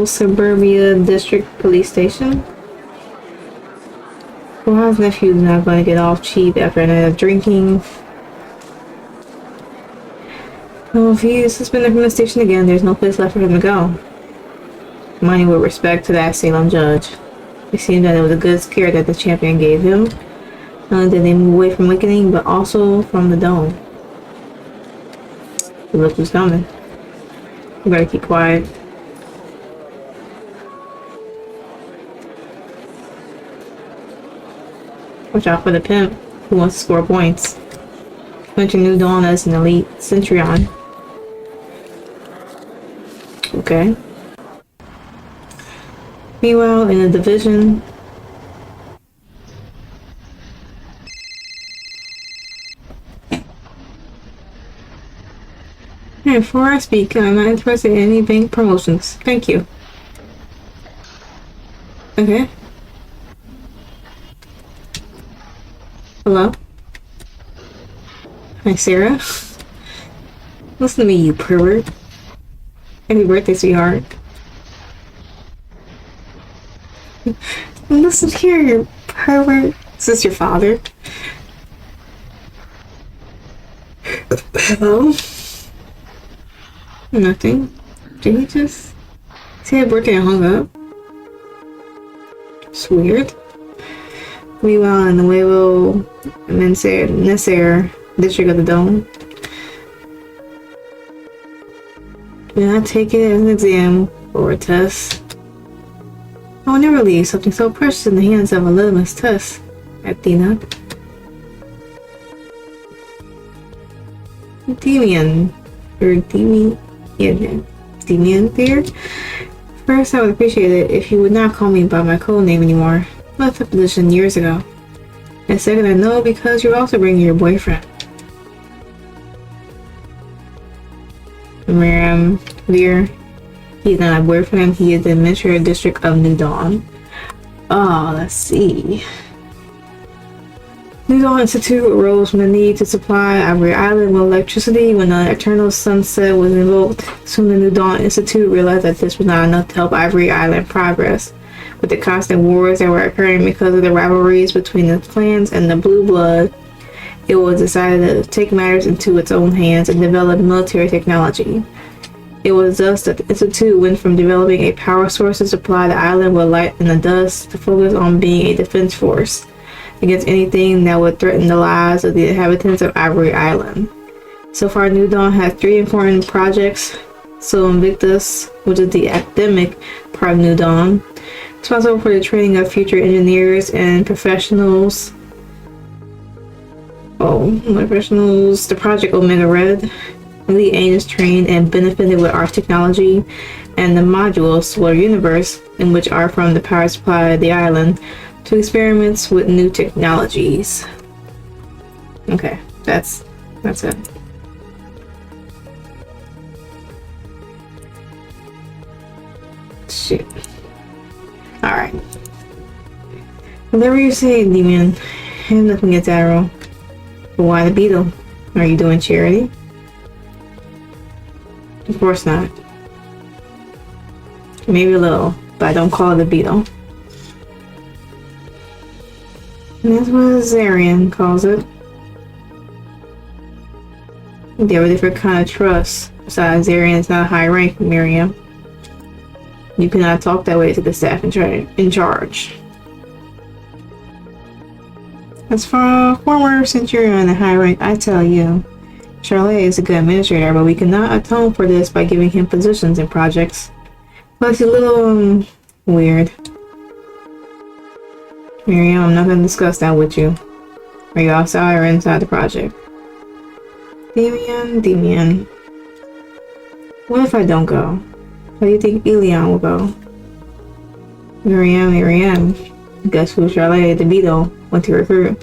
Suburbia District Police Station. Well, his nephew's not going to get off cheap after a night of drinking. Well, if he is suspended from the station again, there's no place left for him to go. Money with respect to that Salem judge. It seemed that it was a good scare that the champion gave him. Not only did they move away from awakening, but also from the dome. Look who's coming. We better keep quiet. Watch out for the pimp who wants to score points. Mention New Dawn as an elite Centurion. Okay. Meanwhile, in the division, before I speak, I'm not interested in any bank promotions. Thank you. Okay. Hello? Hi, Sarah. Listen to me, you pervert. Happy birthday, sweetheart. Listen here, you pervert. Is this your father? Hello? Nothing. Did he just say happy birthday and hung up? It's weird. Meanwhile, in the Nuevo Necer district of the Dome, do not take it as an exam or a test. I will never leave something so precious in the hands of a litmus test, Athena. Demian there. First, I would appreciate it if you would not call me by my code name anymore. I left the position years ago. And second, I know because you're also bringing your boyfriend. Miriam Veer. He's not my boyfriend, he is the administrator district of New Dawn. Oh, let's see. New Dawn Institute arose from the need to supply Ivory Island with electricity when the Eternal Sunset was invoked. Soon the New Dawn Institute realized that this was not enough to help Ivory Island progress. With the constant wars that were occurring because of the rivalries between the clans and the Blue Blood, it was decided to take matters into its own hands and develop military technology. It was thus that the Institute went from developing a power source to supply the island with light and the dust to focus on being a defense force against anything that would threaten the lives of the inhabitants of Ivory Island. So far, New Dawn has 3 important projects. So Invictus, which is the academic part of New Dawn, responsible for the training of future engineers and professionals. The Project Omega Red. Elite Aim is trained and benefited with our technology and the module Solar Universe, in which are from the power supply of the island to experiments with new technologies. Okay, that's it. Shit. Alright. Whatever you say, Demon. I have nothing against Arrow. But why the beetle? Are you doing charity? Of course not. Maybe a little, but I don't call it a beetle. And that's what Zarian calls it. They have a different kind of trust. Besides, Zarian is not a high rank, Miriam. You cannot talk that way to the staff in charge. As for a former Centurion in a high rank, I tell you, Charlotte is a good administrator, but we cannot atone for this by giving him positions and projects. Plus, he's a little weird. Miriam, I'm not going to discuss that with you. Are you outside or inside the project? Demian. What if I don't go? How do you think Elion will go? Miriam. Guess who Charlotte DeVito went to recruit?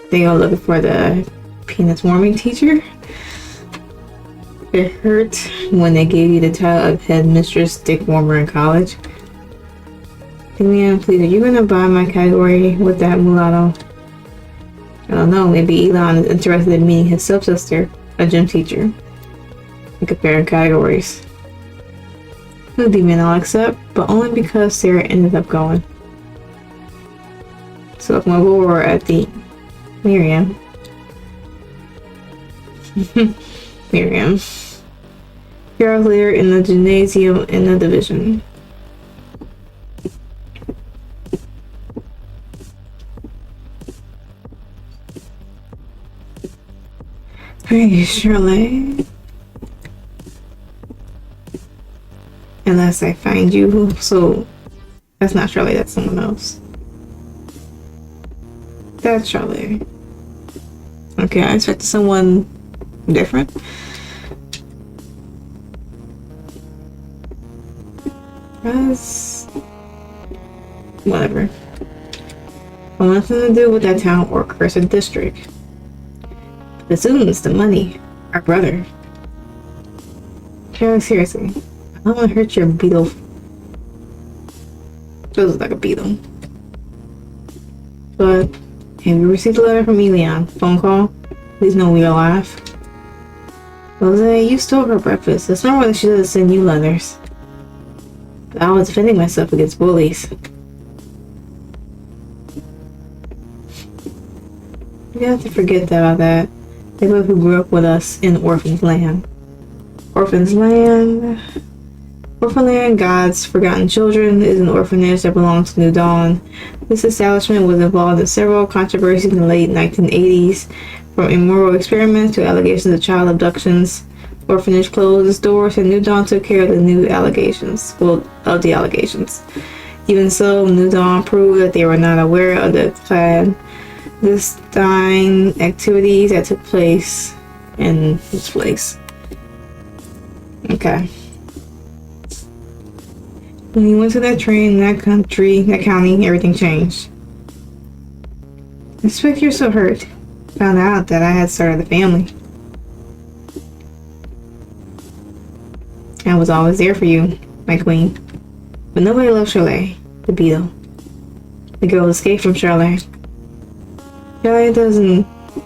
They are looking for the penis warming teacher? It hurt when they gave you the title of headmistress dick warmer in college. Demian, please, are you gonna buy my category with that mulatto? I don't know, maybe Elon is interested in meeting his stepsister, a gym teacher, and comparing categories. No demon I'll accept, but only because Sarah ended up going. So look, my war at the Miriam. Miriam. Few hours later in the gymnasium in the division. Hey, Shirley. Unless I find you, so that's not Shirley, that's someone else. That's Shirley. Okay, I expected someone different. That's whatever. Well, nothing to do with that town or cursed district. The students, the money, our brother. Yeah, seriously, I don't want to hurt your beetle. Feels like a beetle. But have you received a letter from Elian? Phone call? Please know we are alive. Jose, you stole her breakfast. It's not that she doesn't send you letters. But I was defending myself against bullies. You have to forget about that. They both who grew up with us in Orphan's Land. Orphan's Land. Orphanland, God's Forgotten Children, is an orphanage that belongs to New Dawn. This establishment was involved in several controversies in the late 1980s, from immoral experiments to allegations of child abductions. Orphanage closed its doors and New Dawn took care of the allegations. Even so, New Dawn proved that they were not aware of the clandestine activities that took place in this place. Okay. When you went to that train in that county, everything changed. I expect you're so hurt. Found out that I had started a family. I was always there for you, my queen. But nobody loved Shirley, the beetle. The girl escaped from Shirley. Shirley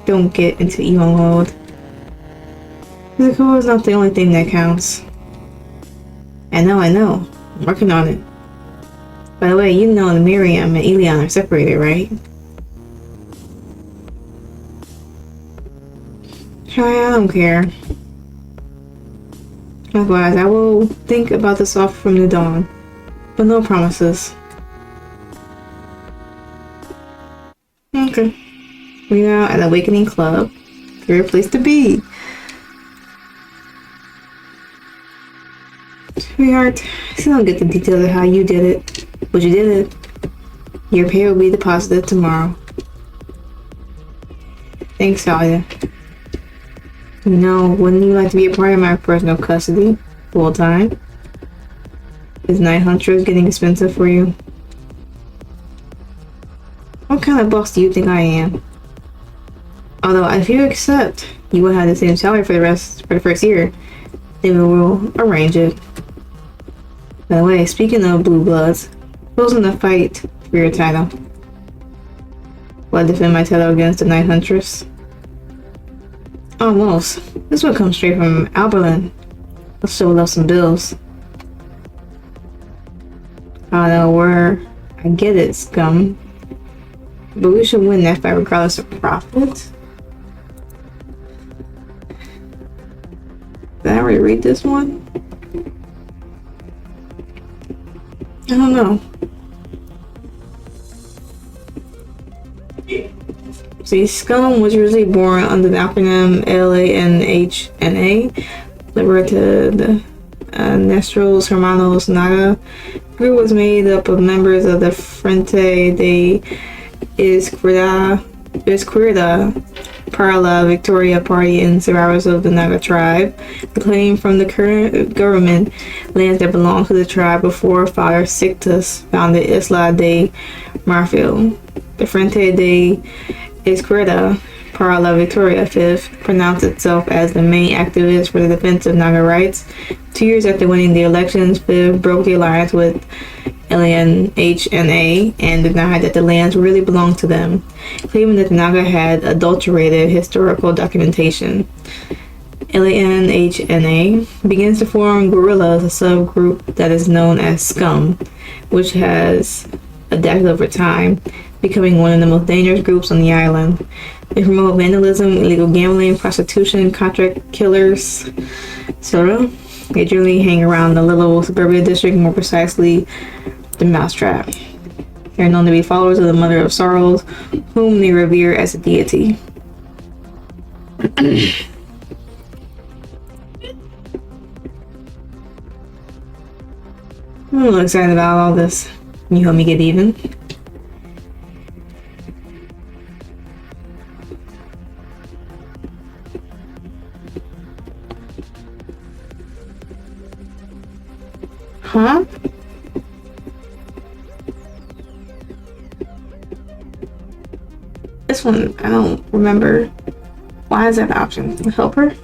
don't get into emo mode. Physical is not the only thing that counts. I know. I'm working on it. By the way, you know that Miriam and Elian are separated, right? Shirley, I don't care. Likewise, I will think about this offer from New Dawn, but no promises. Okay. We are at Awakening Club. Great place to be. Sweetheart, I still don't get the details of how you did it, but you did it. Your pay will be deposited tomorrow. Thanks, Talia. You know, wouldn't you like to be a part of my personal custody full time? Is Night Huntress getting expensive for you? What kind of boss do you think I am? Although, if you accept, you will have the same salary for the first year. Then we will arrange it. By the way, speaking of Blue Bloods, who's in the fight for your title? Will I defend my title against the Night Huntress? Almost. This one comes straight from Alberlin. Let's show up some bills. I don't know where I get it, scum. But we should win that fight regardless of profit. Did I already read this one? I don't know. See, scum was usually born under the acronym LANHNA, Liberated Nuestros Hermanos Naga. The group was made up of members of the Frente de Izquierda para la Victoria Party and survivors of the Naga tribe, claiming from the current government lands that belonged to the tribe before Father Sictus founded Isla de Marfil. The Frente de Izquierda para la Victoria Fifth pronounced itself as the main activist for the defense of Naga rights. 2 years after winning the elections, Fifth broke the alliance with LANHNA and denied that the lands really belonged to them, claiming that the Naga had adulterated historical documentation. LANHNA, begins to form gorillas, a subgroup that is known as scum, which has adapted over time, becoming one of the most dangerous groups on the island. They promote vandalism, illegal gambling, prostitution, contract killers, etc. They generally hang around the little suburbia district, more precisely the Mousetrap. They are known to be followers of the Mother of Sorrows, whom they revere as a deity. I'm a little excited about all this. Can you help me get even? Huh? This one, I don't remember. Why is that an option? Help her? Of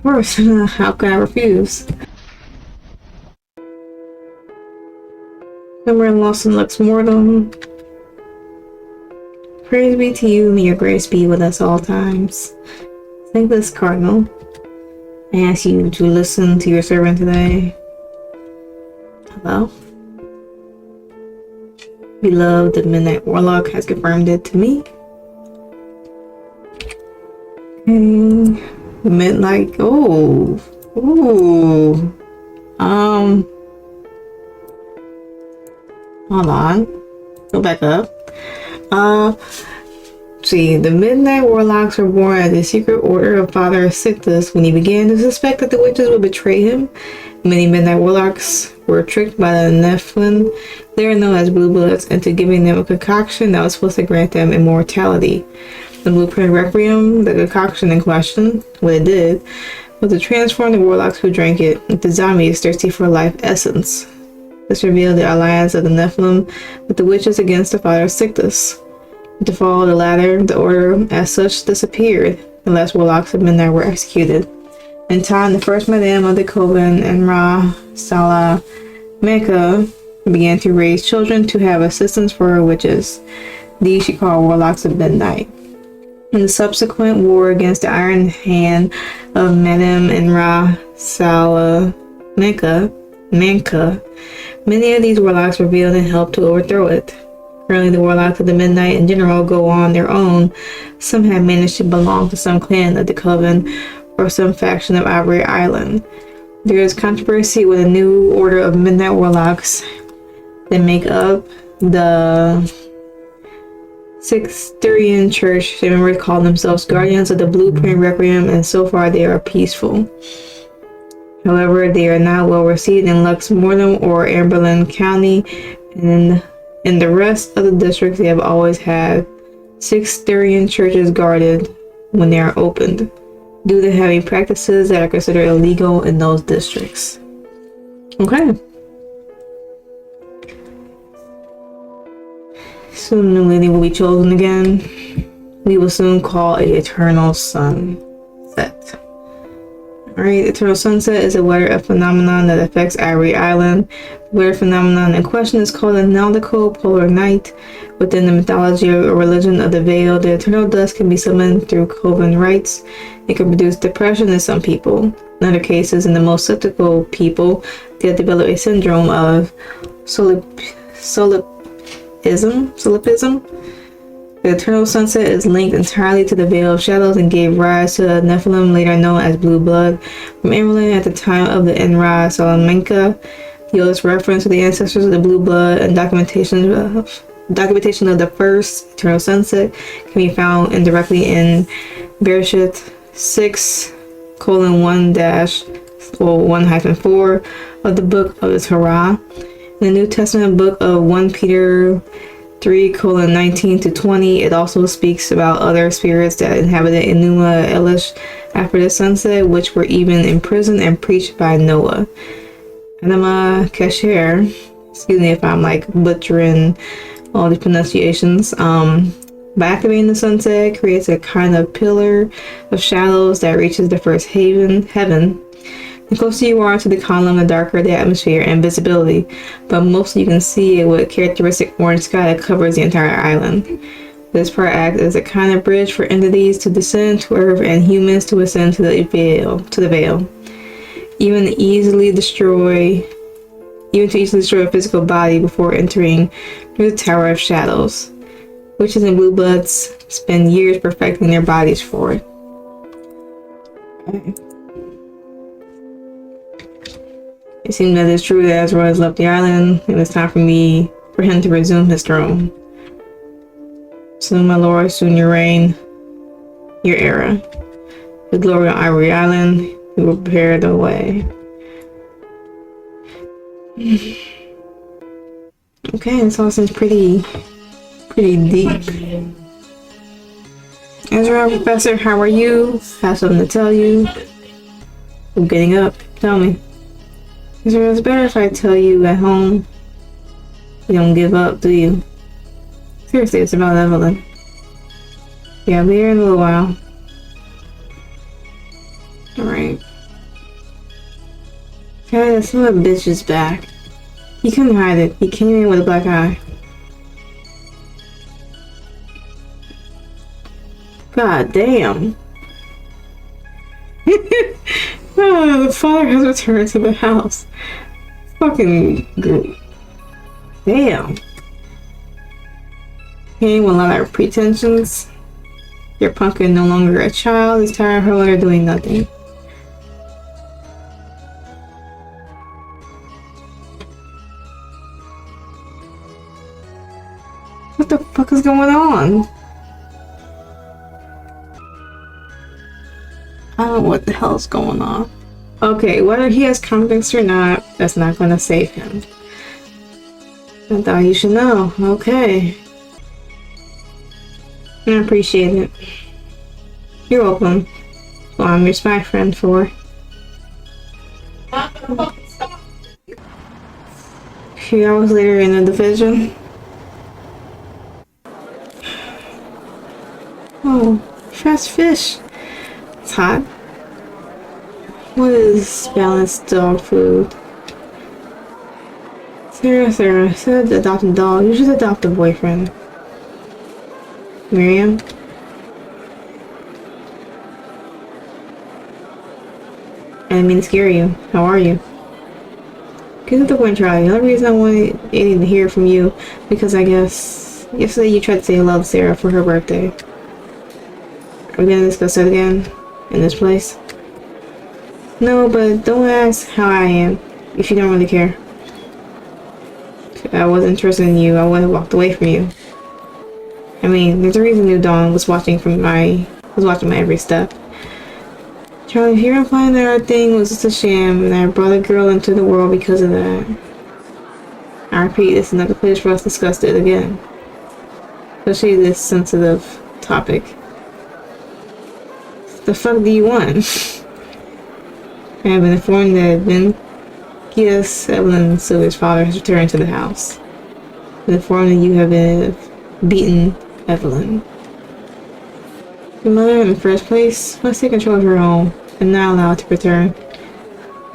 course, how can I refuse? Remember lost in Lux Mortem. Praise be to you, may your grace be with us all times. Thank this Cardinal. I ask you to listen to your servant today. Hello? Beloved, the Midnight Warlock has confirmed it to me. Okay. Midnight, oh. Ooh. Hold on. Go back up. See, the Midnight Warlocks were born at the secret order of Father Sictus when he began to suspect that the witches would betray him. Many Midnight Warlocks were tricked by the Nephilim. They are known as Blue Bloods into giving them a concoction that was supposed to grant them immortality. The Blueprint Requiem, the concoction in question, what it did, was to transform the Warlocks who drank it into zombies thirsty for life essence. This revealed the alliance of the Nephilim with the witches against the Father Sictus. With the fall of the latter, the order as such disappeared. The last Warlocks of Midnight were executed. In time, the first Madame of the Coven, Enra Salamanca, began to raise children to have assistants for her witches. These she called Warlocks of Midnight. In the subsequent war against the Iron Hand of Madame Enra Salamanca, many of these Warlocks revealed and helped to overthrow it. Currently, the Warlocks of the Midnight in general go on their own. Some have managed to belong to some clan of the Coven or some faction of Ivory Island. There is controversy with a new order of Midnight Warlocks that make up the Cistercian Church. They members call themselves Guardians of the Blueprint Requiem, and so far they are peaceful. However, they are not well received in Lux Mortem or Amberlin County, and in the rest of the districts they have always had Cistercian churches guarded when they are opened, due to having practices that are considered illegal in those districts. Okay. Soon a new lady will be chosen again. We will soon call a eternal sunset. Alright, eternal sunset is a weather phenomenon that affects Ivory Island. The weather phenomenon in question is called a nautical polar night. Within the mythology or religion of the Veil, the eternal dusk can be summoned through coven rites. It can produce depression in some people. In other cases, in the most skeptical people, they develop a syndrome of solipsism. The eternal sunset is linked entirely to the Veil of Shadows and gave rise to the Nephilim, later known as Blue Blood, from Amberlin at the time of the Enra Salamanca. The oldest reference to the ancestors of the Blue Blood and documentation of the first eternal sunset can be found indirectly in Bereshit 6:1-1-4 of the Book of the Torah. In the New Testament book of 1 Peter 3:19-20, it also speaks about other spirits that inhabited Enuma Elish after the sunset, which were even imprisoned and preached by Noah. Anima Kesher, excuse me if I'm like butchering all the pronunciations, by activating the sunset, creates a kind of pillar of shadows that reaches the first heaven. The closer you are to the column, the darker the atmosphere and visibility, but mostly you can see it with characteristic orange sky that covers the entire island. This part acts as a kind of bridge for entities to descend to Earth and humans to ascend to the veil. Even to easily destroy a physical body before entering the Tower of Shadows. Witches and blue bloods spend years perfecting their bodies for it. Okay. It seems that it's true that Azrael has left the island, and it's time for him to resume his throne. Soon, my lord, soon your reign, your era. The glory on Ivory Island, we will prepare the way. Okay, this all seems pretty deep. Ezra, Professor, how are you? Have something to tell you. I'm getting up. Tell me. Ezra, it's better if I tell you at home. You don't give up, do you? Seriously, it's about Evelyn. Yeah, I'll be here in a little while. Alright. Okay, that son of a bitch is back. He couldn't hide it. He came in with a black eye. God damn. Oh, the father has returned to the house. Fucking good. Damn. Came with a lot of pretensions. Your punk is no longer a child. It's tired of her mother doing nothing. What the fuck is going on? I don't know what the hell's going on. Okay, whether he has convicts or not, that's not gonna save him. I thought you should know. Okay. I appreciate it. You're welcome. Well, I'm your spy friend for. A few hours later in the division. Oh, fresh fish. It's hot. What is balanced dog food? Sarah, instead of adopting a dog, you should adopt a boyfriend. Miriam? I didn't mean to scare you. How are you? Get to the point, Charlie. The only reason I wanted to hear from you because I guess yesterday you tried to say hello to Sarah for her birthday. Are we gonna discuss it again? In this place? No, but don't ask how I am if you don't really care. If I wasn't interested in you, I would have walked away from you. I mean, there's a reason New Dawn was watching my every step. Charlie, if you're implying that our thing was just a sham and I brought a girl into the world because of that, I repeat, this is not the place for us to discuss it again. Especially this sensitive topic. The fuck do you want? I have been informed that Venkias, Evelyn Silver's father, has returned to the house. I've been informed that you have been beaten Evelyn. Your mother, in the first place, must take control of her home and not allow it to return.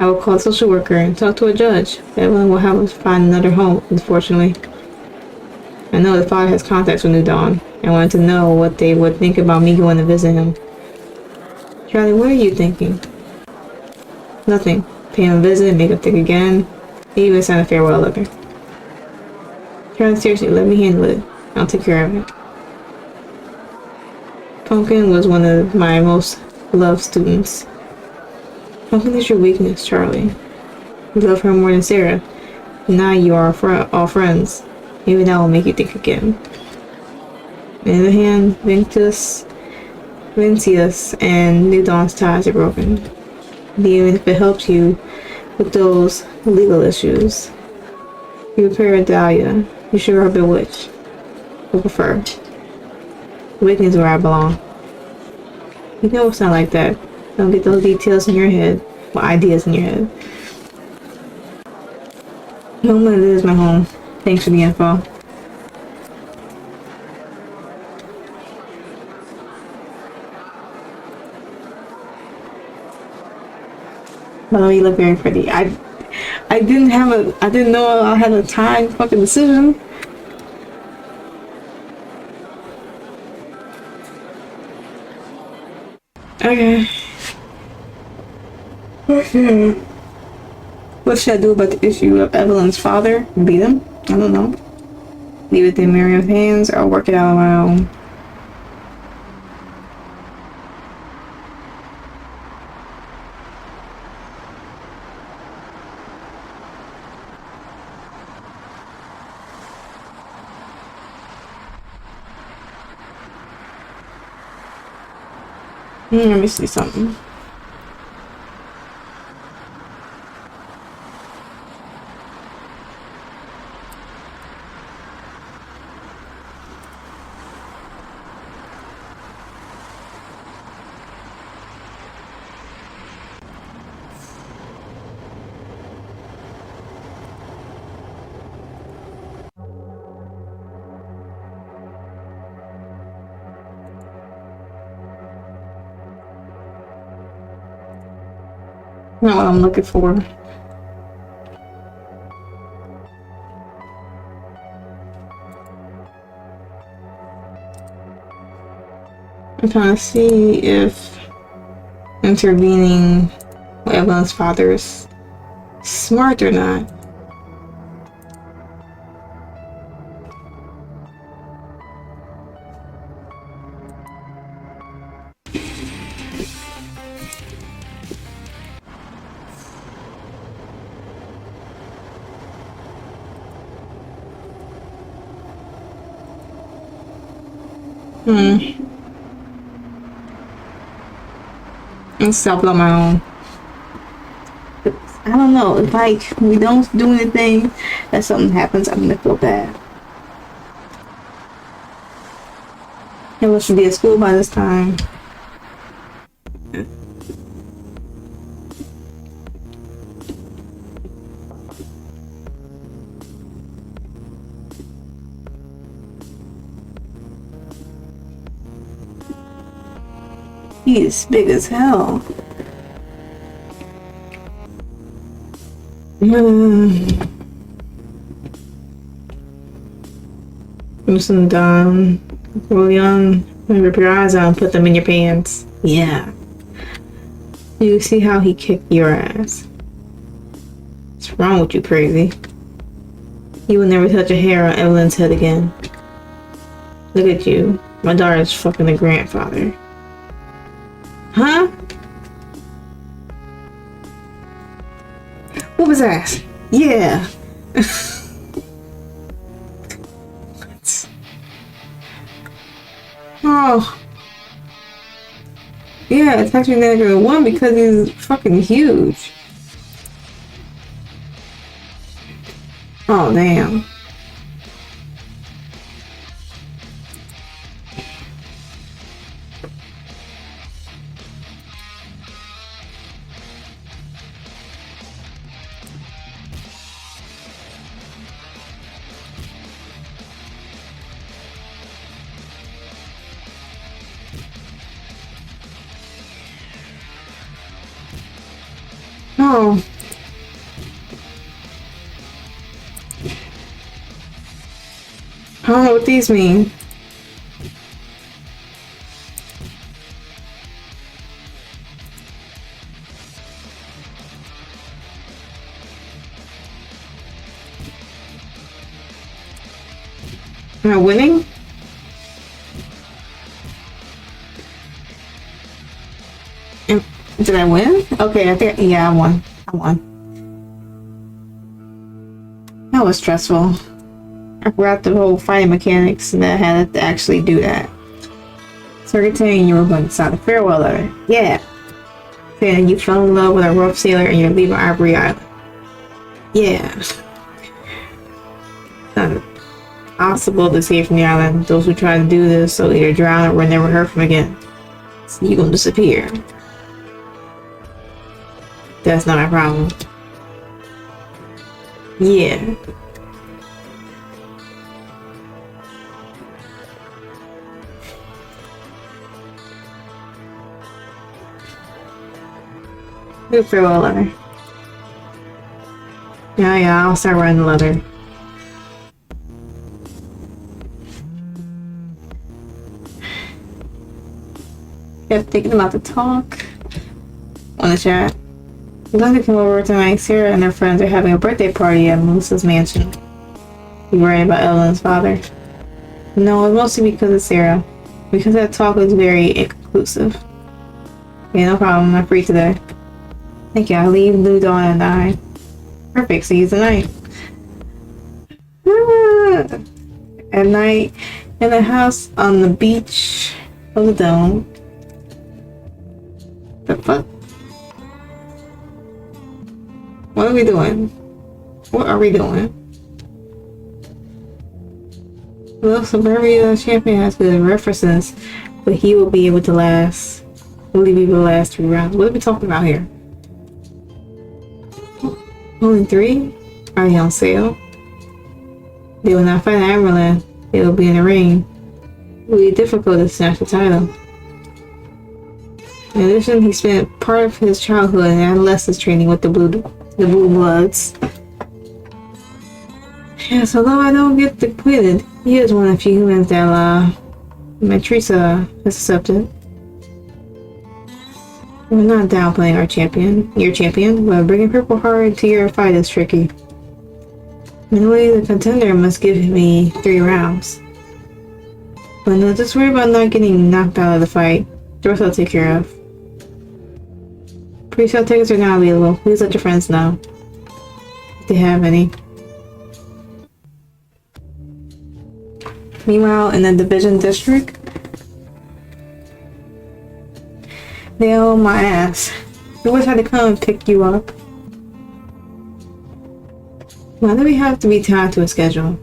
I will call a social worker and talk to a judge. Evelyn will have to find another home, unfortunately. I know the father has contacts with New Dawn. I wanted to know what they would think about me going to visit him. Charlie, what are you thinking? Nothing. Pay him a visit, make him think again. Even send a farewell letter. Charlie, seriously, let me handle it. I'll take care of it. Pumpkin was one of my most loved students. Pumpkin is your weakness, Charlie. You love her more than Sarah. Now you are all friends. Maybe that will make you think again. On the other hand, Vincius and New Dawn's ties are broken. Even if it helps you with those legal issues. You prepare Dahlia. You should her bewitched. Or prefer. Awakening is where I belong. You know it's not like that. Don't get those details in your head. Or ideas in your head. Homeland is my home. Thanks for the info. Oh, you look very pretty. I didn't know I had a time fucking decision. Okay. Okay. What should I do about the issue of Evelyn's father? Beat him? I don't know. Leave it in Miriam's hands or work it out on my own. Let me see something. Not what I'm looking for. I'm trying to see if intervening with Evelyn's father is smart or not. Let's stop on my own. I don't know. If like we don't do anything, and something happens, I'm gonna feel bad. It should be at school by this time. He's big as hell. Listen, Don. William, rip your eyes out and put them in your pants. Yeah. You see how he kicked your ass. What's wrong with you, crazy? You will never touch a hair on Evelyn's head again. Look at you. My daughter's fucking the grandfather. Huh? What was that? Yeah. Oh. Yeah, it's actually negative 1 because he's fucking huge. Oh, damn. Oh. I don't know what these mean. Am I winning? Did I win? Okay, I think, yeah, I won. I won. That was stressful. I forgot the whole fighting mechanics and I had to actually do that. Secretary, you were going to sign a farewell letter. Yeah. Saying you fell in love with a rough sailor and you're leaving Ivory Island. Yeah. It's impossible to escape from the island. Those who try to do this will either drown or were never heard from again. So you're gonna disappear. That's not my problem. Yeah. Do a farewell letter. Yeah, I'll start writing the letter. Kept thinking about the talk on the chat. I'm going to come over tonight. Sarah and her friends are having a birthday party at Melissa's mansion. You worried about Evelyn's father? No, it's mostly because of Sarah. Because that talk was very inconclusive. Yeah, no problem. I'm free today. Thank you. I'll leave Blue Dawn at 9. Perfect. See you tonight. At night, in a house on the beach of the dome. The fuck? What are we doing? What are we doing? Well, Suburbia champion has good references, but he will be able to last. Will he be able to last 3 rounds? What are we talking about here? Only 3? Are they on sale? They will not fight Amberlin. They will be in the ring. It will be difficult to snatch the title. In addition, he spent part of his childhood and adolescence training with the Blue Bloods. Yes, although I don't get acquitted, he is one of the few humans that Matrisa has accepted. We're not downplaying your champion, but bringing Purple Heart to your fight is tricky. Minimally, the contender must give me 3 rounds. But no, just worry about not getting knocked out of the fight. The rest I'll take care of. Pre-sale tickets are not available. Please let your friends know if they have any. Meanwhile, in the Division District, they owe my ass. We always had to come and pick you up. Why do we have to be tied to a schedule?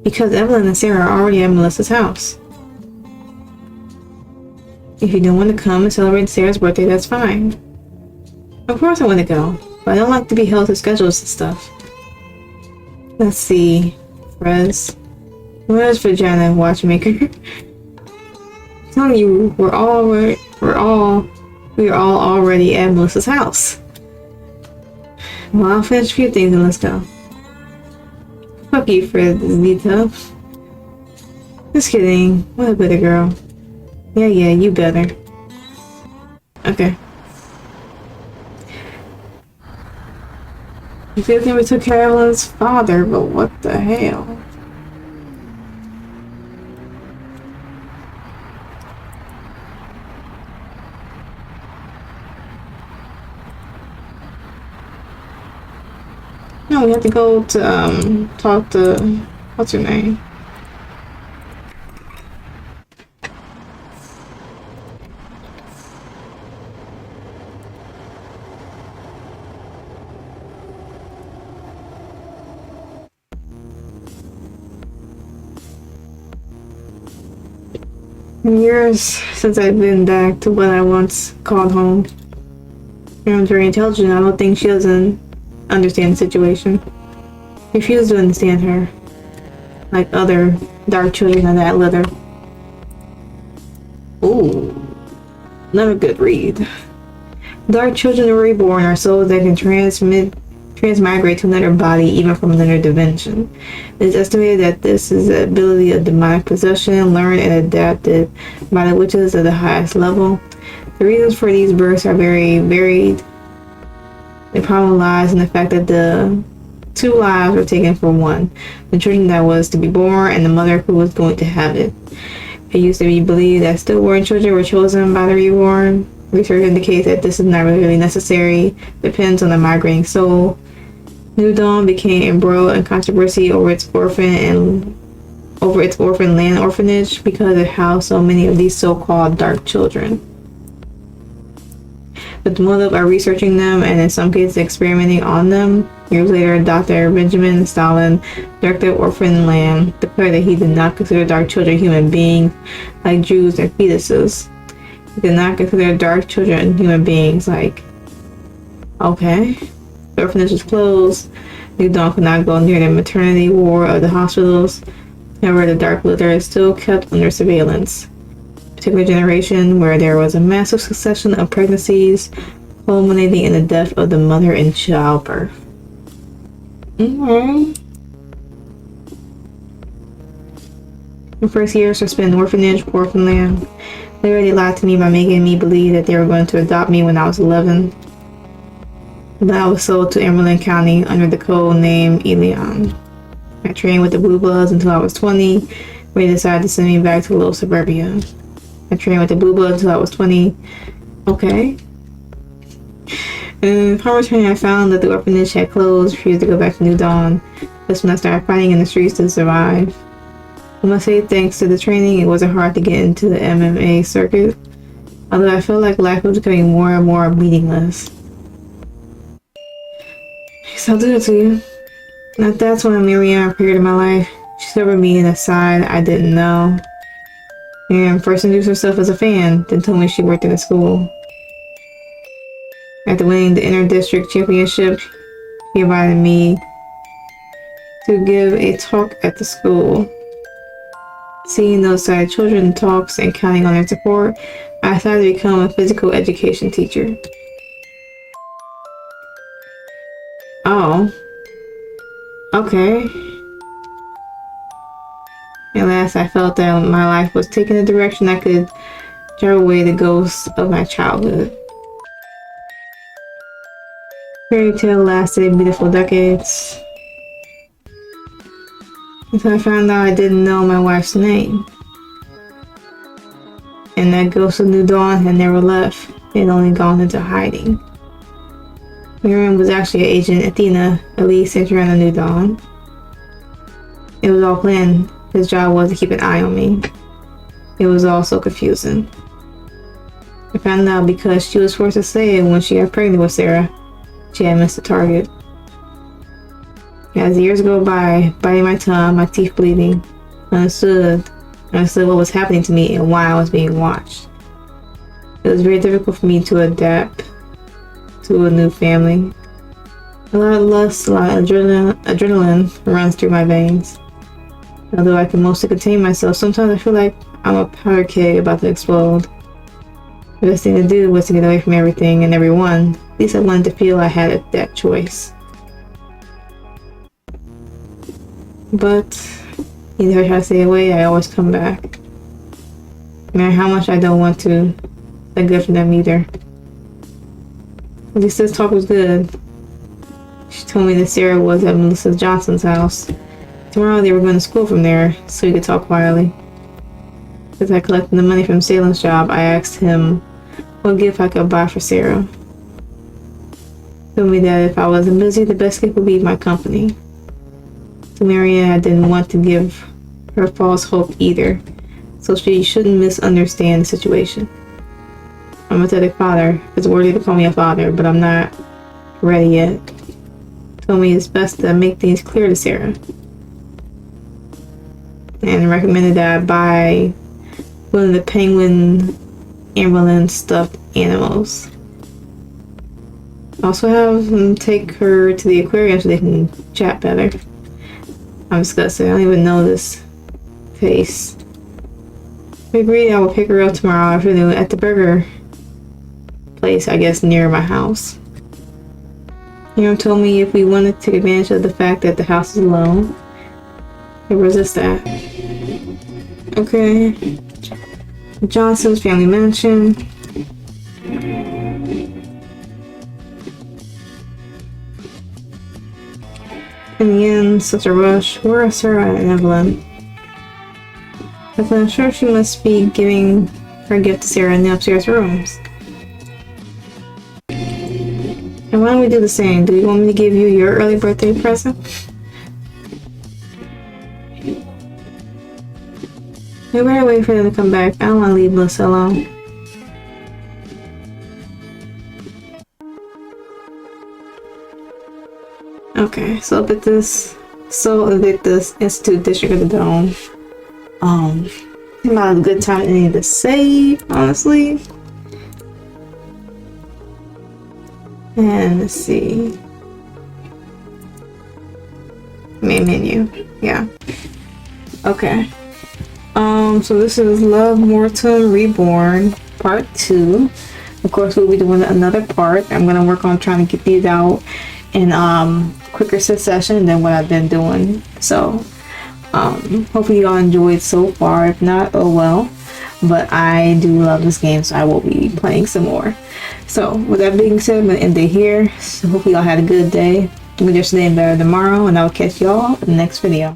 Because Evelyn and Sarah are already at Melissa's house. If you don't want to come and celebrate Sarah's birthday, that's fine. Of course I want to go, but I don't like to be held to schedules and stuff. Let's see. Frez. Where's Vagina Watchmaker? I'm telling you, we are all already at Melissa's house. Well, I'll finish a few things and let's go. Fuck you, Fred. This is tough. Just kidding. What a better girl. Yeah, you better. Okay. You guys never took care of Evelyn's father, but what the hell? No, we have to go to talk to what's her name? Years since I've been back to what I once called home. Erin's very intelligent. I don't think she doesn't understand the situation. Refuse to understand her. Like other dark children of that litter. Ooh. Another good read. Dark children of reborn are souls that can transmigrate to another body, even from another dimension. It is estimated that this is the ability of demonic possession, learned and adapted by the witches of the highest level. The reasons for these births are very varied. The problem lies in the fact that the 2 lives were taken from one, the children that was to be born and the mother who was going to have it. It used to be believed that stillborn children were chosen by the reborn. Research indicates that this is not really necessary. Depends on the migrating soul. New Dawn became embroiled in controversy over its orphan land orphanage because it housed so many of these so-called dark children. With the motive of researching them and in some cases experimenting on them, years later Dr. Benjamin Stalin, director of Orphan Land, declared that he did not consider dark children human beings like Jews and fetuses. He did not consider dark children human beings like... Okay. The orphanage was closed. New Dawn could not go near the maternity ward of the hospitals. However, the dark litter is still kept under surveillance. A particular generation where there was a massive succession of pregnancies, culminating in the death of the mother in childbirth. The first years were spent in orphanage, orphan land. They already lied to me by making me believe that they were going to adopt me when I was 11. Then I was sold to Emerald County under the code name Elion. I trained with the Blue Bloods until I was 20, when they decided to send me back to little suburbia. I trained with the Blue Bloods until I was 20. Okay. And upon returning, I found that the orphanage had closed, refused to go back to New Dawn. That's when I started fighting in the streets to survive. I must say, thanks to the training, it wasn't hard to get into the MMA circuit, although I felt like life was becoming more and more meaningless. So I'll do it to you. And that's when Miriam appeared in my life. She discovered me in a side I didn't know. Miriam first introduced herself as a fan, then told me she worked in a school. After winning the inter-district championship, she invited me to give a talk at the school. Seeing those side children talks and counting on their support, I decided to become a physical education teacher. Oh. Okay. At last I felt that my life was taking a direction that could drive away the ghosts of my childhood. Fairy tale lasted beautiful decades. Until I found out I didn't know my wife's name. And that ghost of New Dawn had never left. It had only gone into hiding. Miriam was actually Agent Athena, elite sentry on the New Dawn. It was all planned. His job was to keep an eye on me. It was all so confusing. I found out because she was forced to say it when she got pregnant with Sarah. She had missed the target. As the years go by, biting my tongue, my teeth bleeding, I understood what was happening to me and why I was being watched. It was very difficult for me to adapt to a new family. A lot of lust, a lot of adrenaline runs through my veins. Although I can mostly contain myself, sometimes I feel like I'm a powder keg about to explode. The best thing to do was to get away from everything and everyone. At least I wanted to feel I had that choice. But either I try to stay away, I always come back. No matter how much I don't want to let go from them either. At least this talk was good. She told me that Sarah was at Melissa Johnson's house. Tomorrow they were going to school from there, so we could talk quietly. As I collected the money from Salem's job, I asked him what gift I could buy for Sarah. He told me that if I wasn't busy, the best gift would be my company. To Marianne, I didn't want to give her false hope either, so she shouldn't misunderstand the situation. I'm a pathetic father. It's worthy to call me a father, but I'm not ready yet. Told me it's best to make things clear to Sarah. And recommended that I buy one of the penguin Amberlin stuffed animals. Also have them take her to the aquarium so they can chat better. I'm disgusted. I don't even know this face. We agreed I will pick her up tomorrow afternoon at the burger place, I guess, near my house. Miriam told me if we wanted to take advantage of the fact that the house is alone, they resist that. Okay. Johnson's family mansion. In the end, such a rush. Where are Sarah and Evelyn? But I'm sure she must be giving her gift to Sarah in the upstairs rooms. And why don't we do the same? Do you want me to give you your early birthday present? We better wait for them to come back. I don't want to leave Melissa alone. Okay, so Invictus Institute District of the Dome. Not a good time to need to save, honestly. And let's see. Main menu. Yeah. Okay. So this is Love MorteM ReborN Part 2. Of course, we'll be doing another part. I'm gonna work on trying to get these out in quicker succession than what I've been doing. So hopefully y'all enjoyed so far. If not, oh well. but I do love this game, so I will be playing some more. So with that being said, I'm gonna end it here. So hopefully y'all had a good day, good yesterday and better tomorrow, and I'll catch y'all in the next video.